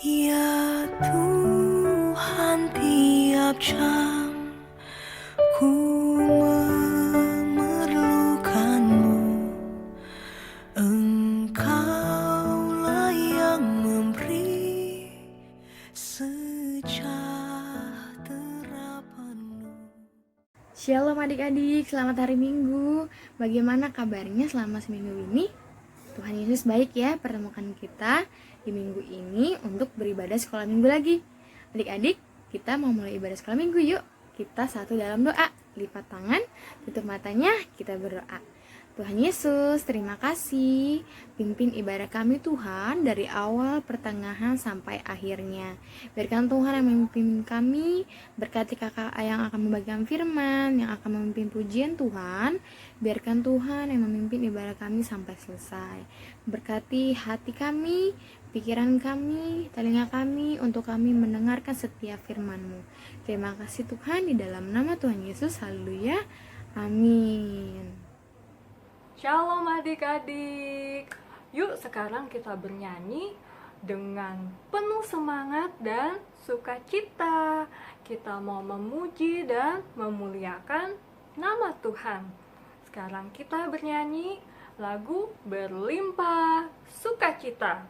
Ya Tuhan, tiap jam ku memerlukanmu. Engkaulah yang memberi sejahtera penuh. Shalom adik-adik, selamat hari Minggu. Bagaimana kabarnya selama seminggu ini? Tuhan Yesus baik ya, pertemukan kita di minggu ini untuk beribadah sekolah minggu lagi. Adik-adik, kita mau mulai ibadah sekolah minggu yuk. Kita satu dalam doa, lipat tangan, tutup matanya, kita berdoa. Tuhan Yesus, terima kasih. Pimpin ibadah kami Tuhan dari awal, pertengahan, sampai akhirnya. Biarkan Tuhan yang memimpin kami, berkati kakak yang akan membagikan firman, yang akan memimpin pujian Tuhan. Biarkan Tuhan yang memimpin ibadah kami sampai selesai. Berkati hati kami, pikiran kami, telinga kami, untuk kami mendengarkan setiap firman-Mu. Terima kasih Tuhan, di dalam nama Tuhan Yesus, haleluya, amin. Shalom adik-adik. Yuk sekarang kita bernyanyi dengan penuh semangat dan sukacita. Kita mau memuji dan memuliakan nama Tuhan. Sekarang kita bernyanyi lagu Berlimpah Sukacita.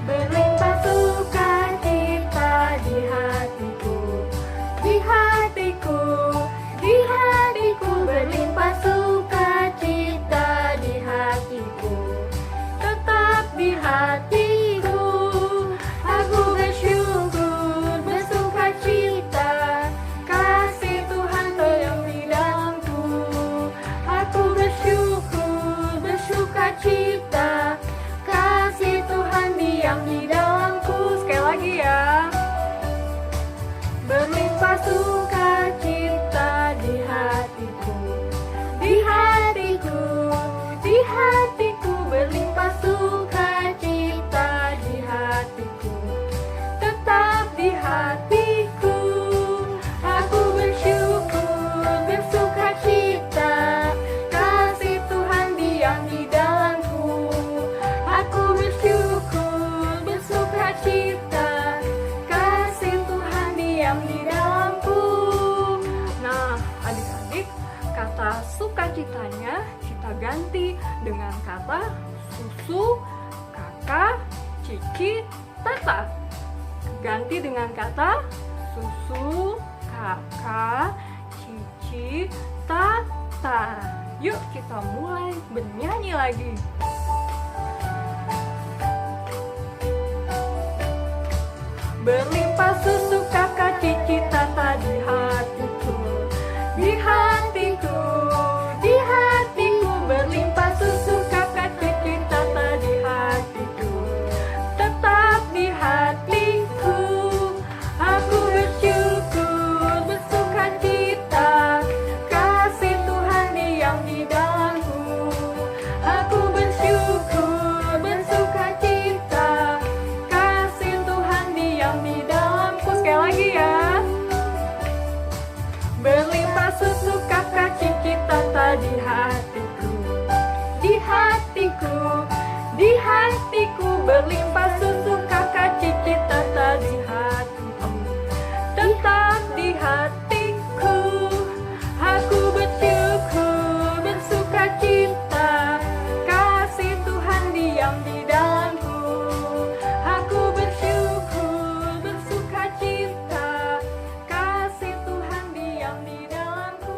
Berlimpah sukacita di hatiku, di hatiku, di hatiku. Berlimpah sukacita di hatiku, tetap di hatiku. Aku bersyukur, bersukacita, kasih Tuhan yang di dalamku. Aku bersyukur, bersukacita, kasih Tuhan diam di dalamku. Sekali lagi ya. Berlimpah sukacita di hatiku, di hatiku, di hatiku. Berlimpah sukacita di hatiku, tetap di hatiku. Aku bersyukur, bersukacita, kasih Tuhan diam di dalamku. Aku bersyukur, bersukacita, kasih Tuhan diam di dalamku. Nah, adik-adik, kata sukacitanya kita ganti dengan kata susu, kakak, cici, tata. Ganti dengan kata susu, kakak, cici, tata. Yuk kita mulai bernyanyi lagi. Berlimpah susu kakak cici tata di hatiku, di hatiku, di hatiku. Berlimpah susu kakak cici tata di hatiku, tetap di hatiku. Aku bersyukur, bersukacita, kasih Tuhan diam di dalamku. Aku bersyukur, bersukacita, kasih Tuhan diam di dalamku. Sekali lagi ya. Berlimpah susu kakak cici tata di hatiku, di hatiku, di hatiku. Berlimpah susu kakak cici tata di hatiku, tetap di hatiku. Aku bersyukur, bersukacita, kasih Tuhan diam di dalamku. Aku bersyukur, bersukacita, kasih Tuhan diam di dalamku.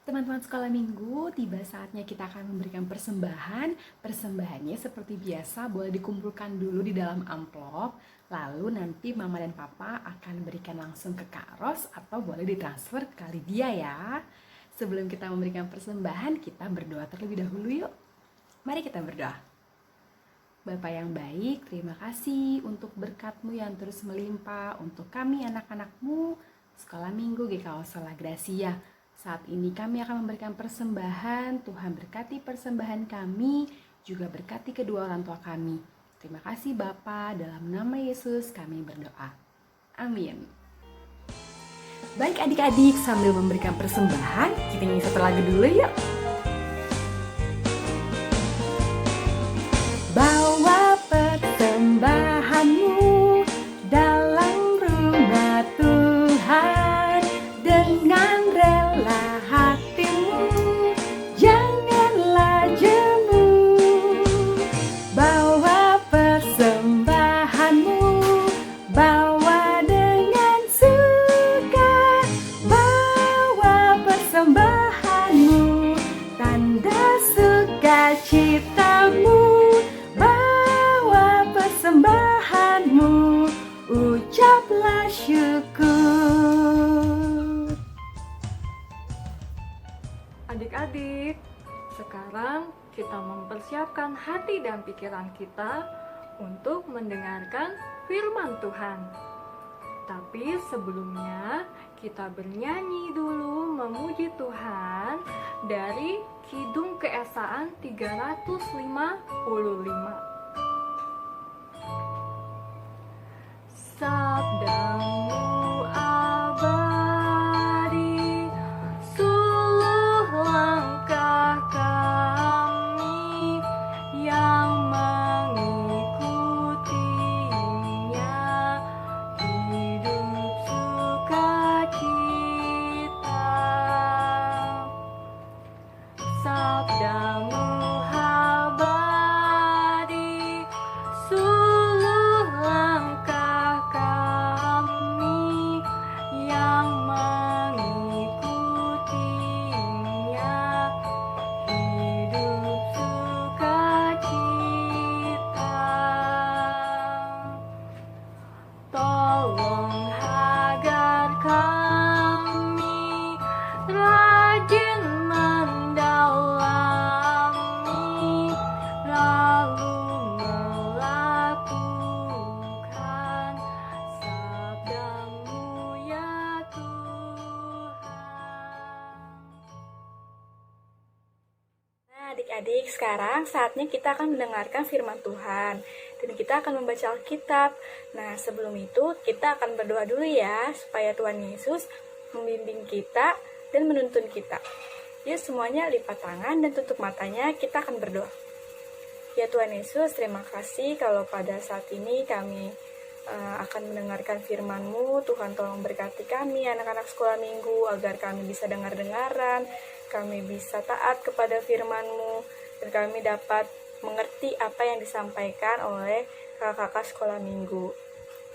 Teman-teman sekolah minggu, tiba saatnya kita akan memberikan persembahan. Persembahannya seperti biasa boleh dikumpulkan dulu di dalam amplop, lalu nanti mama dan papa akan berikan langsung ke Kak Ros atau boleh ditransfer ke Lydia ya. Sebelum kita memberikan persembahan, kita berdoa terlebih dahulu yuk. Mari kita berdoa. Bapa yang baik, terima kasih untuk berkat-Mu yang terus melimpah untuk kami anak-anak-Mu Sekolah Minggu GKO Sola Gracia. Saat ini kami akan memberikan persembahan. Tuhan berkati persembahan kami, juga berkati kedua orang tua kami. Terima kasih Bapa, dalam nama Yesus kami berdoa. Amin. Baik adik-adik, sambil memberikan persembahan, kita nyanyi satu lagu dulu yuk. Bawa persembahanmu dalam rumah Tuhan dengan rela hatimu, janganlah jemu. Bawa persembahanmu, bawa dengan suka, bawa persembahanmu, tanda sukacitamu. Bawa persembahanmu, ucaplah syukur. Adik-adik, sekarang kita mempersiapkan hati dan pikiran kita untuk mendengarkan firman Tuhan. Tapi sebelumnya kita bernyanyi dulu memuji Tuhan dari Kidung Keesaan 355. Sabdamu abadi, suluh langkah kami yang mengikutinya, hidup sukacita. Sabdamu abadi, suluh langkah kami yang mengikutinya, hidup sukacita. Tolong agar kami rajin mendalami, lalu melakukan sabdamu ya Tuhan. Nah, adik-adik, sekarang saatnya kita akan mendengarkan firman Tuhan dan kita akan membaca Alkitab. Nah, sebelum itu kita akan berdoa dulu ya, supaya Tuhan Yesus membimbing kita dan menuntun kita. Yuk semuanya lipat tangan dan tutup matanya, kita akan berdoa. Ya Tuhan Yesus, terima kasih kalau pada saat ini kami akan mendengarkan firman-Mu. Tuhan tolong berkati kami, anak-anak sekolah minggu, agar kami bisa dengar-dengaran, kami bisa taat kepada firman-Mu, dan kami dapat mengerti apa yang disampaikan oleh kakak-kakak sekolah minggu.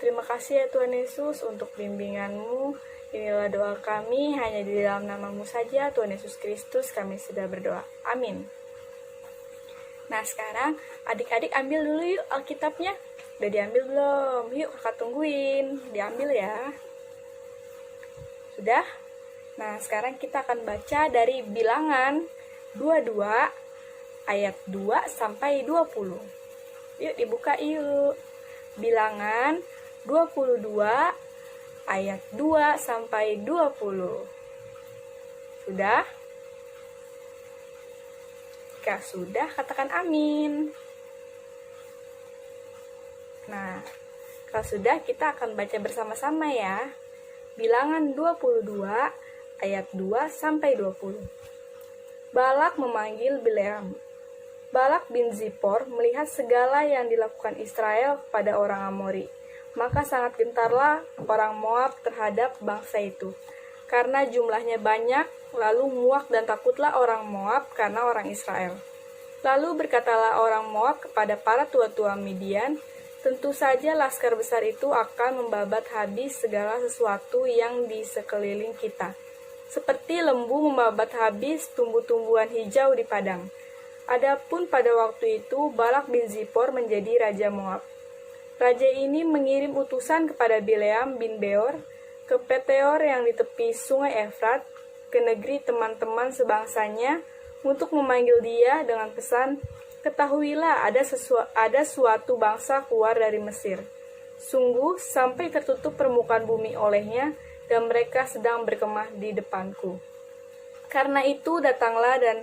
Terima kasih ya Tuhan Yesus untuk bimbingan-Mu. Inilah doa kami, hanya di dalam nama-Mu saja, Tuhan Yesus Kristus, kami sudah berdoa. Amin. Nah sekarang adik-adik ambil dulu yuk Alkitabnya. Udah diambil belum? Yuk kakak tungguin, diambil ya. Sudah? Nah sekarang kita akan baca dari Bilangan 22 ayat 2 sampai 20. Yuk dibuka yuk. Bilangan 22 ayat 2 sampai 20. Sudah? Jika sudah, katakan amin. Nah, kalau sudah, kita akan baca bersama-sama ya. Bilangan 22 ayat 2 sampai 20. Balak memanggil Bileam. Balak bin Zippor melihat segala yang dilakukan Israel kepada orang Amori. Maka sangat gentarlah orang Moab terhadap bangsa itu, karena jumlahnya banyak, lalu muak dan takutlah orang Moab karena orang Israel. Lalu berkatalah orang Moab kepada para tua-tua Midian, tentu saja laskar besar itu akan membabat habis segala sesuatu yang di sekeliling kita, seperti lembu membabat habis tumbuh-tumbuhan hijau di padang. Adapun pada waktu itu Balak bin Zippor menjadi raja Moab. Raja ini mengirim utusan kepada Bileam bin Beor ke Peteor yang di tepi sungai Efrat, ke negeri teman-teman sebangsanya, untuk memanggil dia dengan pesan, "Ketahuilah ada suatu bangsa keluar dari Mesir. Sungguh sampai tertutup permukaan bumi olehnya, dan mereka sedang berkemah di depanku. Karena itu datanglah dan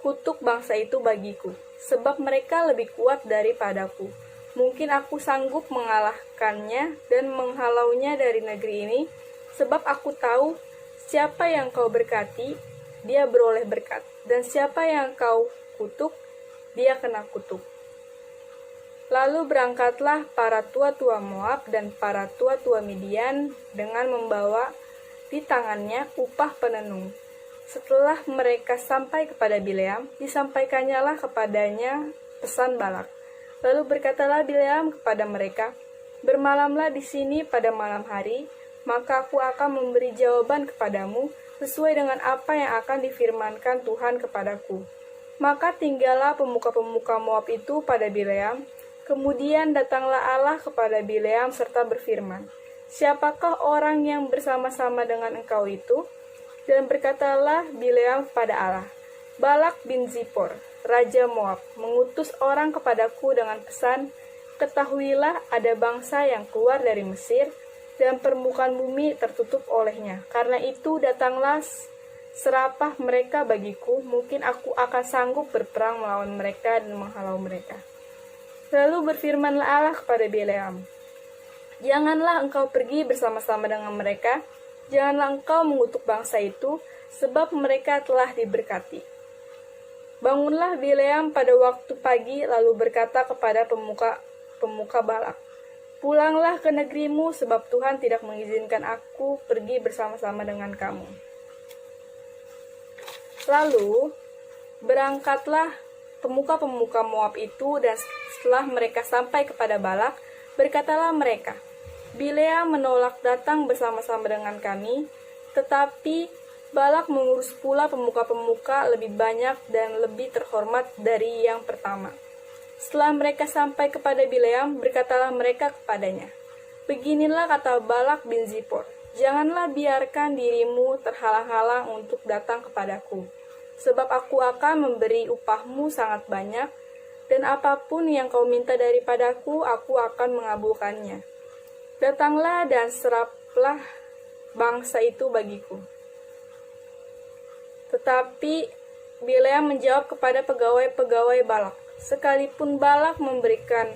kutuk bangsa itu bagiku, sebab mereka lebih kuat daripadaku. Mungkin aku sanggup mengalahkannya dan menghalaunya dari negeri ini, sebab aku tahu siapa yang kau berkati, dia beroleh berkat, dan siapa yang kau kutuk, dia kena kutuk. Lalu berangkatlah para tua-tua Moab dan para tua-tua Midian dengan membawa di tangannya upah penenung. Setelah mereka sampai kepada Bileam, disampaikannyalah kepadanya pesan Balak. Lalu berkatalah Bileam kepada mereka, "Bermalamlah di sini pada malam hari, maka aku akan memberi jawaban kepadamu sesuai dengan apa yang akan difirmankan Tuhan kepadaku." Maka tinggallah pemuka-pemuka Moab itu pada Bileam. Kemudian datanglah Allah kepada Bileam serta berfirman, "Siapakah orang yang bersama-sama dengan engkau itu?" Dan berkatalah Bileam kepada Allah, "Balak bin Zippor, Raja Moab, mengutus orang kepadaku dengan pesan, ketahuilah ada bangsa yang keluar dari Mesir, dan permukaan bumi tertutup olehnya. Karena itu datanglah serapah mereka bagiku, mungkin aku akan sanggup berperang melawan mereka dan menghalau mereka." Lalu berfirmanlah Allah kepada Bileam, "Janganlah engkau pergi bersama-sama dengan mereka, janganlah engkau mengutuk bangsa itu, sebab mereka telah diberkati." Bangunlah Bileam pada waktu pagi, lalu berkata kepada pemuka Balak, "Pulanglah ke negerimu, sebab Tuhan tidak mengizinkan aku pergi bersama-sama dengan kamu." Lalu berangkatlah pemuka-pemuka Moab itu, dan setelah mereka sampai kepada Balak, berkatalah mereka, "Bileam menolak datang bersama-sama dengan kami, tetapi Balak mengurus pula pemuka-pemuka lebih banyak dan lebih terhormat dari yang pertama." Setelah mereka sampai kepada Bileam, berkatalah mereka kepadanya, "Beginilah kata Balak bin Zippor, janganlah biarkan dirimu terhalang-halang untuk datang kepadaku, sebab aku akan memberi upahmu sangat banyak, dan apapun yang kau minta daripadaku, aku akan mengabulkannya. Datanglah dan seraplah bangsa itu bagiku." Tetapi Bileam menjawab kepada pegawai-pegawai Balak, "Sekalipun Balak memberikan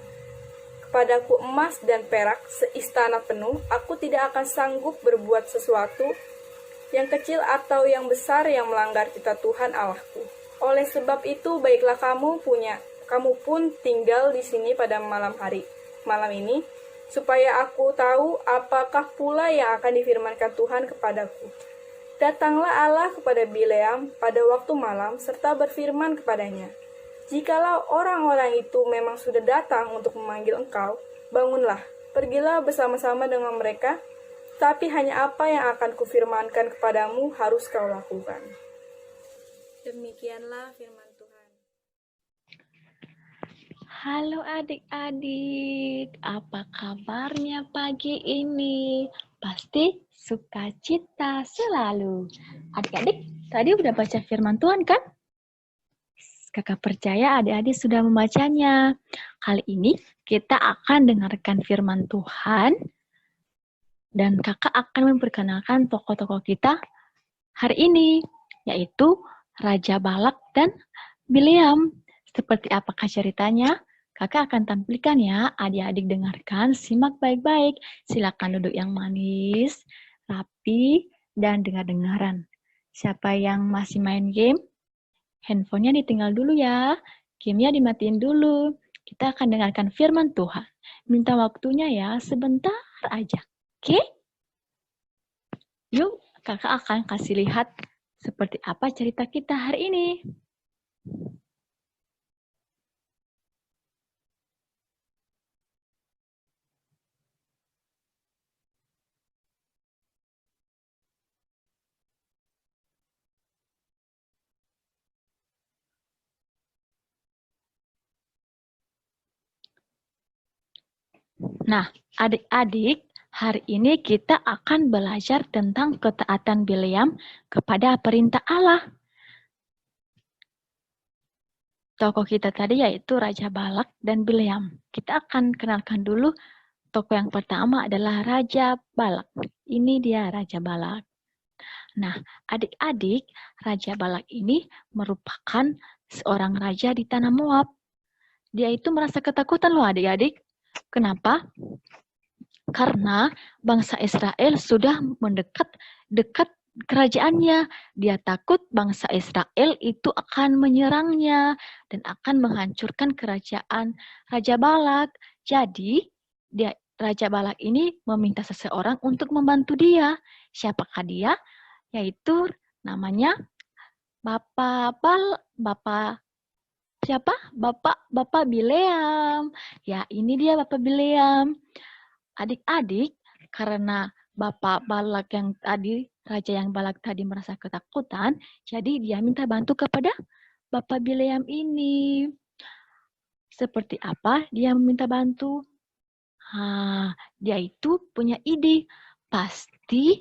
kepadaku emas dan perak seistana penuh, aku tidak akan sanggup berbuat sesuatu yang kecil atau yang besar yang melanggar titah Tuhan Allahku. Oleh sebab itu, baiklah kamu pun tinggal di sini pada malam ini, supaya aku tahu apakah pula yang akan difirmankan Tuhan kepadaku." Datanglah Allah kepada Bileam pada waktu malam, serta berfirman kepadanya, "Jikalau orang-orang itu memang sudah datang untuk memanggil engkau, bangunlah, pergilah bersama-sama dengan mereka, tapi hanya apa yang akan kufirmankan kepadamu harus kau lakukan." Demikianlah firman Tuhan. Halo adik-adik, apa kabarnya pagi ini? Pasti sukacita selalu. Adik-adik, tadi udah baca firman Tuhan kan? Kakak percaya adik-adik sudah membacanya. Kali ini kita akan dengarkan firman Tuhan dan kakak akan memperkenalkan tokoh-tokoh kita hari ini, yaitu Raja Balak dan Bileam. Seperti apakah ceritanya? Kakak akan tampilkan ya, adik-adik dengarkan, simak baik-baik. Silakan duduk yang manis, rapi, dan dengar-dengaran. Siapa yang masih main game? Handphonenya ditinggal dulu ya. Gamenya dimatiin dulu. Kita akan dengarkan firman Tuhan. Minta waktunya ya, sebentar aja. Oke? Yuk, kakak akan kasih lihat seperti apa cerita kita hari ini. Nah, adik-adik, hari ini kita akan belajar tentang ketaatan Bileam kepada perintah Allah. Tokoh kita tadi yaitu Raja Balak dan Bileam. Kita akan kenalkan dulu tokoh yang pertama adalah Raja Balak. Ini dia Raja Balak. Nah, adik-adik, Raja Balak ini merupakan seorang raja di tanah Moab. Dia itu merasa ketakutan loh adik-adik. Kenapa? Karena bangsa Israel sudah mendekat kerajaannya. Dia takut bangsa Israel itu akan menyerangnya dan akan menghancurkan kerajaan Raja Balak. Jadi, Raja Balak ini meminta seseorang untuk membantu dia. Siapakah dia? Yaitu namanya Bapak Bileam. Ya, ini dia Bapak Bileam. Adik-adik, karena Bapak Balak yang tadi, Raja yang Balak tadi merasa ketakutan, jadi dia minta bantu kepada Bapak Bileam ini. Seperti apa dia meminta bantu? Dia itu punya ide. Pasti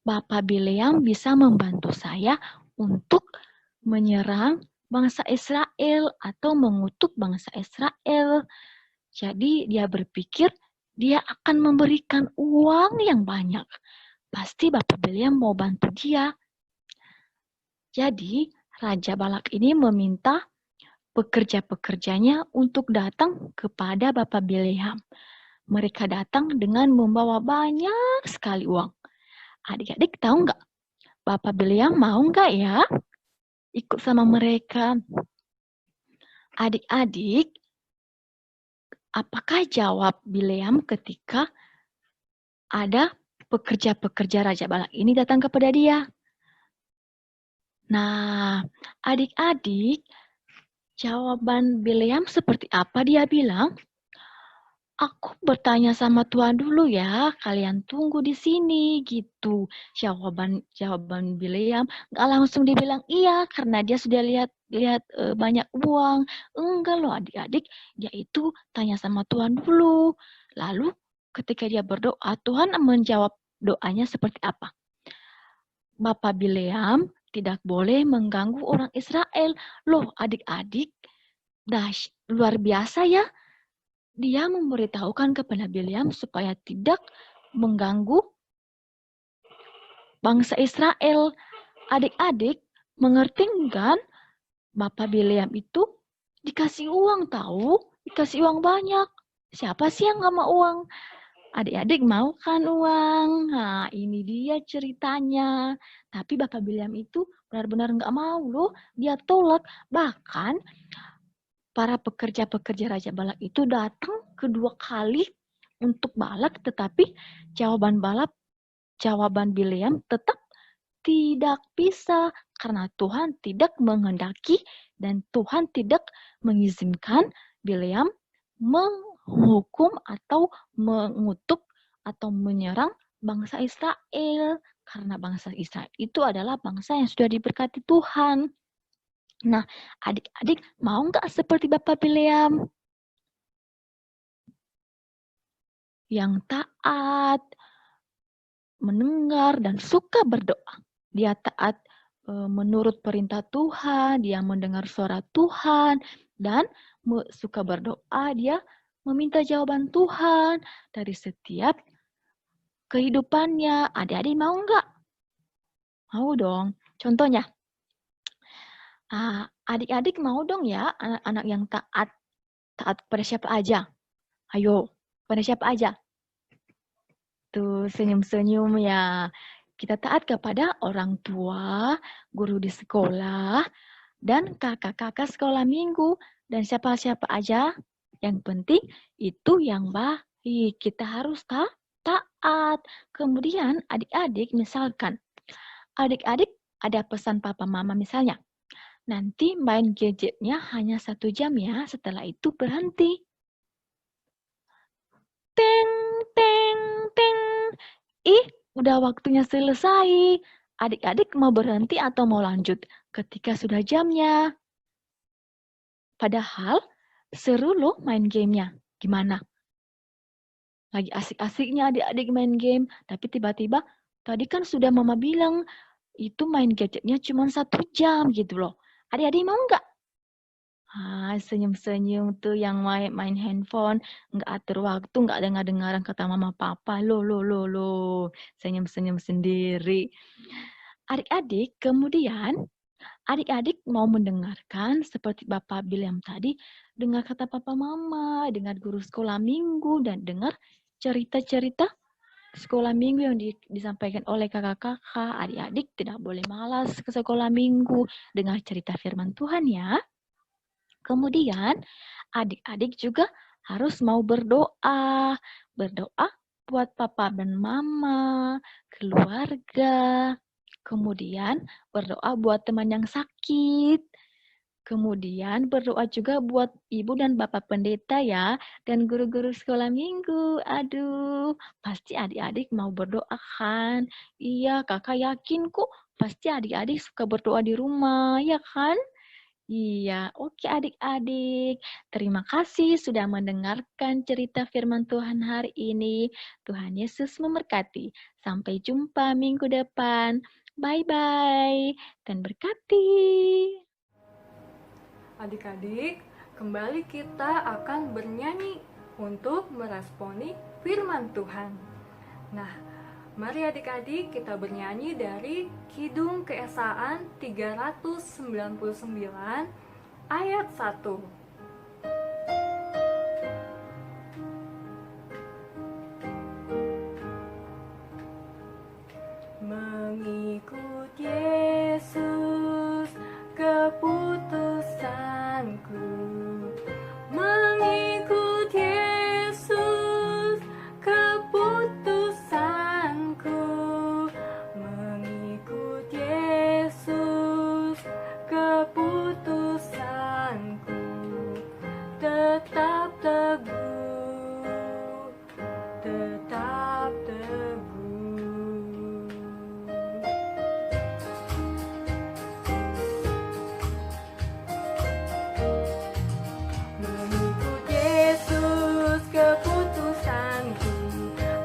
Bapak Bileam bisa membantu saya untuk menyerang bangsa Israel atau mengutuk bangsa Israel. Jadi dia berpikir dia akan memberikan uang yang banyak. Pasti Bapak Bileam mau bantu dia. Jadi Raja Balak ini meminta pekerja-pekerjanya untuk datang kepada Bapak Bileam. Mereka datang dengan membawa banyak sekali uang. Adik-adik tahu nggak? Bapak Bileam mau nggak ya ikut sama mereka? Adik-adik, apakah jawab Bileam ketika ada pekerja-pekerja Raja Balak ini datang kepada dia? Nah, adik-adik, jawaban Bileam seperti apa? Dia bilang, aku bertanya sama Tuhan dulu ya, kalian tunggu di sini gitu. Jawaban Bileam nggak langsung dibilang iya karena dia sudah lihat banyak uang. Enggak loh adik-adik, dia itu tanya sama Tuhan dulu. Lalu ketika dia berdoa, Tuhan menjawab doanya seperti apa? Bapak Bileam tidak boleh mengganggu orang Israel. Loh adik-adik, luar biasa ya. Dia memberitahukan kepada Bileam supaya tidak mengganggu bangsa Israel. Adik-adik, mengerti kan? Bapak Bileam itu dikasih uang tahu, dikasih uang banyak. Siapa sih yang nggak mau uang? Adik-adik mau kan uang? Nah, ini dia ceritanya. Tapi Bapak Bileam itu benar-benar nggak mau loh. Dia tolak. Bahkan para pekerja-pekerja Raja Balak itu datang kedua kali untuk Balak, tetapi jawaban Bileam tetap tidak bisa karena Tuhan tidak menghendaki dan Tuhan tidak mengizinkan Bileam menghukum atau mengutuk atau menyerang bangsa Israel karena bangsa Israel itu adalah bangsa yang sudah diberkati Tuhan. Nah, adik-adik mau nggak seperti Bapak Bileam? Yang taat, mendengar, dan suka berdoa. Dia taat menurut perintah Tuhan, dia mendengar suara Tuhan, dan suka berdoa, dia meminta jawaban Tuhan dari setiap kehidupannya. Adik-adik mau nggak? Mau dong. Contohnya, adik-adik mau dong ya anak-anak yang taat pada siapa aja? Ayo, pada siapa aja? Tuh, senyum-senyum ya. Kita taat kepada orang tua, guru di sekolah, dan kakak-kakak sekolah minggu. Dan siapa-siapa aja. Yang penting itu yang baik. Kita harus taat. Kemudian adik-adik misalkan, adik-adik ada pesan papa mama misalnya. Nanti main gadgetnya hanya 1 jam ya, setelah itu berhenti. Teng, teng, teng. Udah waktunya selesai. Adik-adik mau berhenti atau mau lanjut ketika sudah jamnya? Padahal seru loh main gamenya. Gimana? Lagi asik-asiknya adik-adik main game, tapi tiba-tiba tadi kan sudah mama bilang itu main gadgetnya cuma 1 jam gitu loh. Adik-adik mau nggak? Senyum-senyum tuh yang main handphone, nggak atur waktu, nggak dengar-dengaran kata mama papa, lo, senyum-senyum sendiri. Adik-adik, kemudian Adik-adik mau mendengarkan seperti Bapak bilang tadi, dengar kata Papa Mama, dengar guru sekolah minggu, dan dengar cerita-cerita sekolah minggu yang disampaikan oleh kakak-kakak. Adik-adik tidak boleh malas ke sekolah minggu, dengar cerita firman Tuhan ya. Kemudian adik-adik juga harus mau berdoa. Berdoa buat papa dan mama, keluarga. Kemudian berdoa buat teman yang sakit. Kemudian berdoa juga buat ibu dan bapak pendeta ya, dan guru-guru sekolah minggu. Aduh, pasti adik-adik mau berdoa kan? Iya, kakak yakin kok pasti adik-adik suka berdoa di rumah, ya kan? Iya, oke adik-adik. Terima kasih sudah mendengarkan cerita firman Tuhan hari ini. Tuhan Yesus memberkati. Sampai jumpa minggu depan. Bye-bye. Dan berkati. Adik-adik, kembali kita akan bernyanyi untuk meresponi firman Tuhan. Nah, mari adik-adik kita bernyanyi dari Kidung Keesaan 399 ayat 1. Mengikut Yesus keputusanku, mengikut Yesus keputusanku, mengikut Yesus keputusanku, tetap teguh, tetap teguh. Mengikut Yesus keputusanku,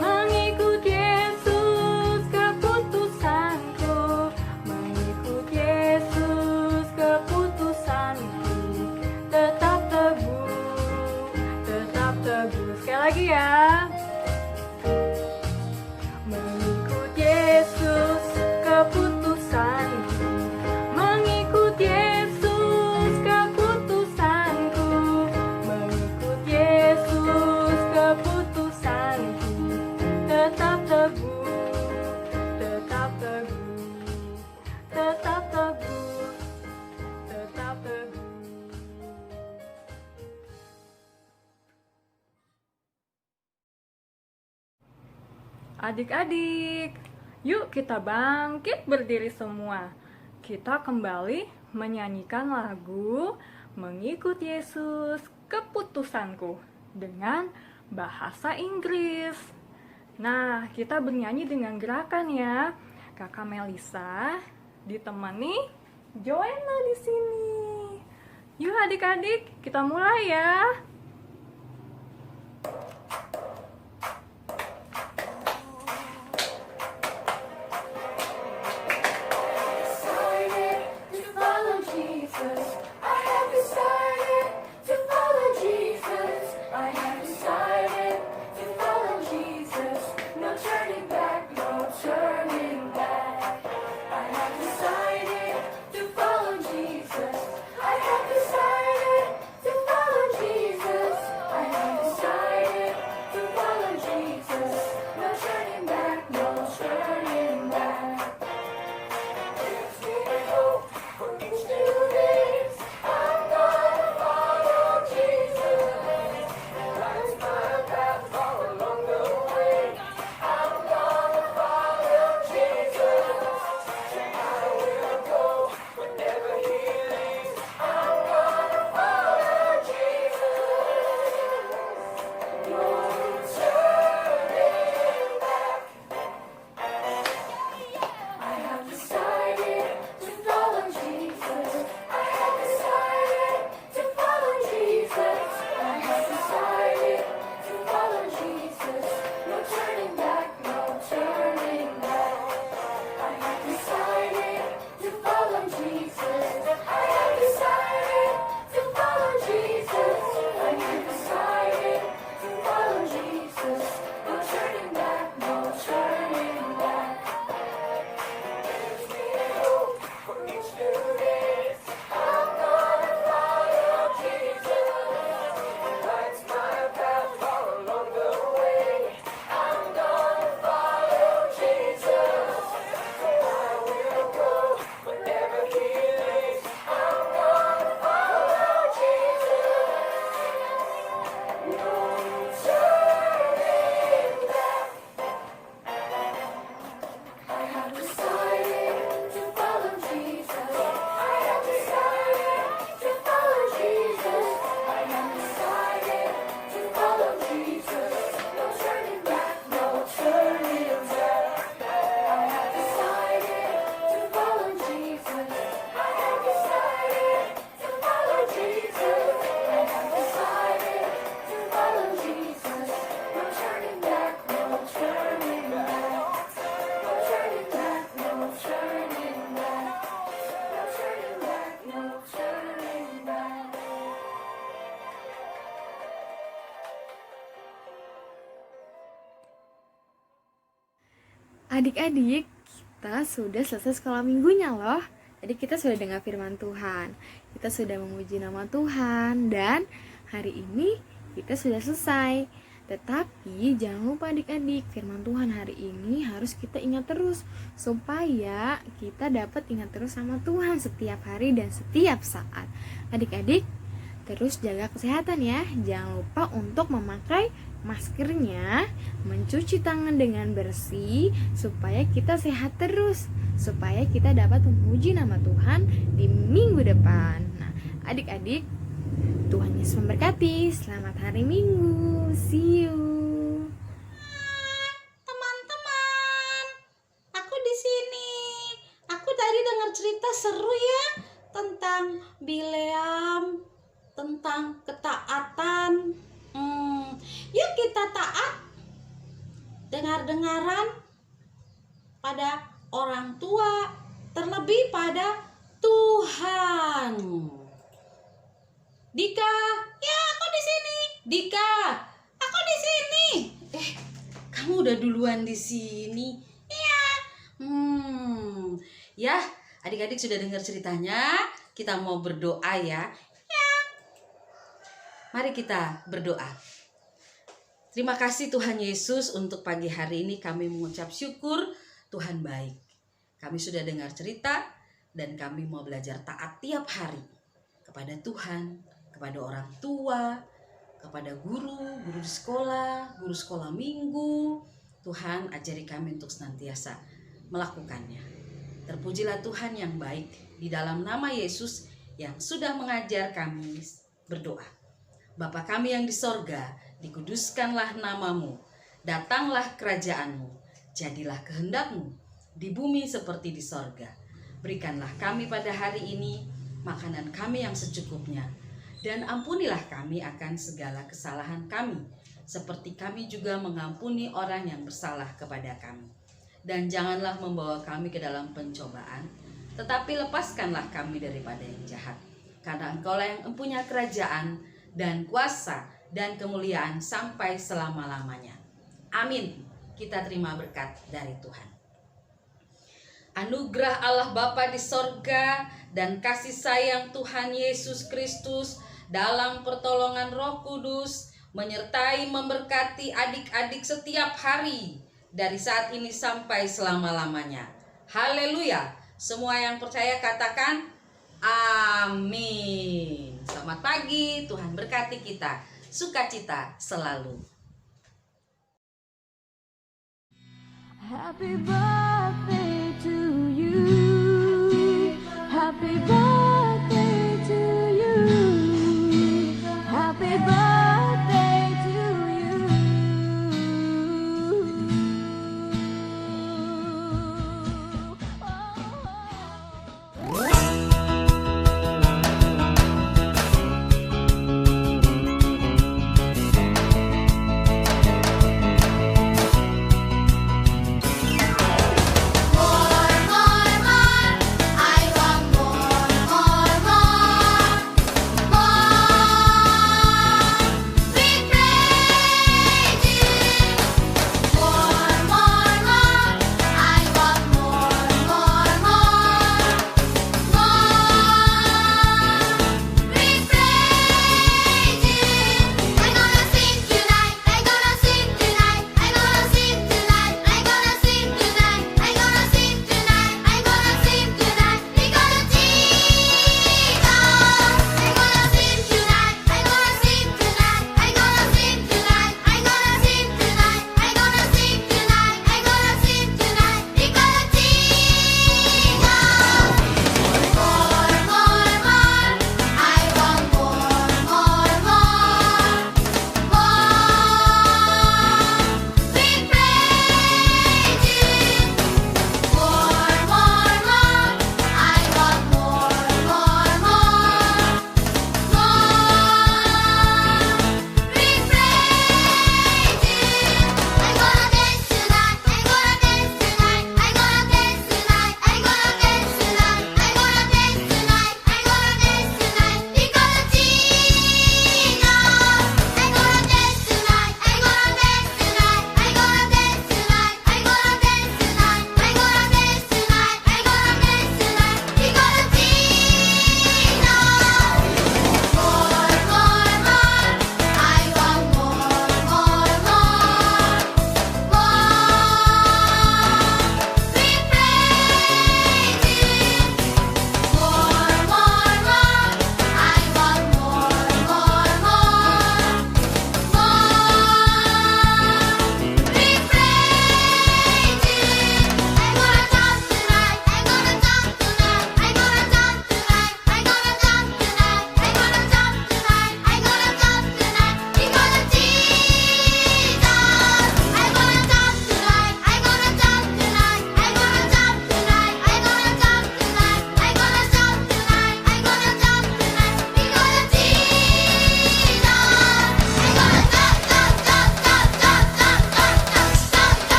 mengikut Yesus keputusanku, mengikut Yesus keputusanku, tetap teguh, tetap teguh. Sekali lagi ya. Mengikut Yesus keputusanku, mengikut Yesus keputusanku, mengikut Yesus keputusanku, tetap teguh, tetap teguh, tetap teguh, tetap teguh. Adik-adik, yuk kita bangkit berdiri semua. Kita kembali menyanyikan lagu Mengikut Yesus Keputusanku dengan bahasa Inggris. Nah, kita bernyanyi dengan gerakan ya. Kakak Melisa ditemani Joanna di sini. Yuk adik-adik, kita mulai ya. Jesus. Adik-adik, kita sudah selesai sekolah minggunya loh. Jadi kita sudah dengar firman Tuhan, kita sudah memuji nama Tuhan, dan hari ini kita sudah selesai. Tetapi jangan lupa adik-adik, firman Tuhan hari ini harus kita ingat terus, supaya kita dapat ingat terus sama Tuhan setiap hari dan setiap saat. Adik-adik, terus jaga kesehatan ya. Jangan lupa untuk memakai maskernya, mencuci tangan dengan bersih, supaya kita sehat terus, supaya kita dapat memuji nama Tuhan di minggu depan. Nah, adik-adik, Tuhan Yesus memberkati. Selamat hari Minggu. See you. Teman-teman, aku di sini. Aku tadi dengar cerita seru ya tentang Bileam, tentang ketaatan. Yuk kita taat, dengar-dengaran pada orang tua, terlebih pada Tuhan. Dika, ya aku di sini. Dika, aku di sini. Kamu udah duluan di sini. Iya. Ya, adik-adik sudah dengar ceritanya. Kita mau berdoa ya. Ya. Mari kita berdoa. Terima kasih Tuhan Yesus, untuk pagi hari ini kami mengucap syukur Tuhan baik. Kami sudah dengar cerita dan kami mau belajar taat tiap hari kepada Tuhan, kepada orang tua, kepada guru di sekolah, guru sekolah minggu. Tuhan ajari kami untuk senantiasa melakukannya. Terpujilah Tuhan yang baik, di dalam nama Yesus yang sudah mengajar kami berdoa. Bapa kami yang di sorga, dikuduskanlah namamu, datanglah kerajaanmu, jadilah kehendakmu, di bumi seperti di sorga. Berikanlah kami pada hari ini makanan kami yang secukupnya, dan ampunilah kami akan segala kesalahan kami, seperti kami juga mengampuni orang yang bersalah kepada kami. Dan janganlah membawa kami ke dalam pencobaan, tetapi lepaskanlah kami daripada yang jahat. Karena Engkaulah yang mempunyai kerajaan dan kuasa dan kemuliaan sampai selama-lamanya. Amin. Kita terima berkat dari Tuhan. Anugerah Allah Bapa di sorga dan kasih sayang Tuhan Yesus Kristus dalam pertolongan Roh Kudus menyertai memberkati adik-adik setiap hari dari saat ini sampai selama-lamanya. Haleluya. Semua yang percaya katakan amin. Selamat pagi, Tuhan berkati kita. Sukacita selalu. Happy birthday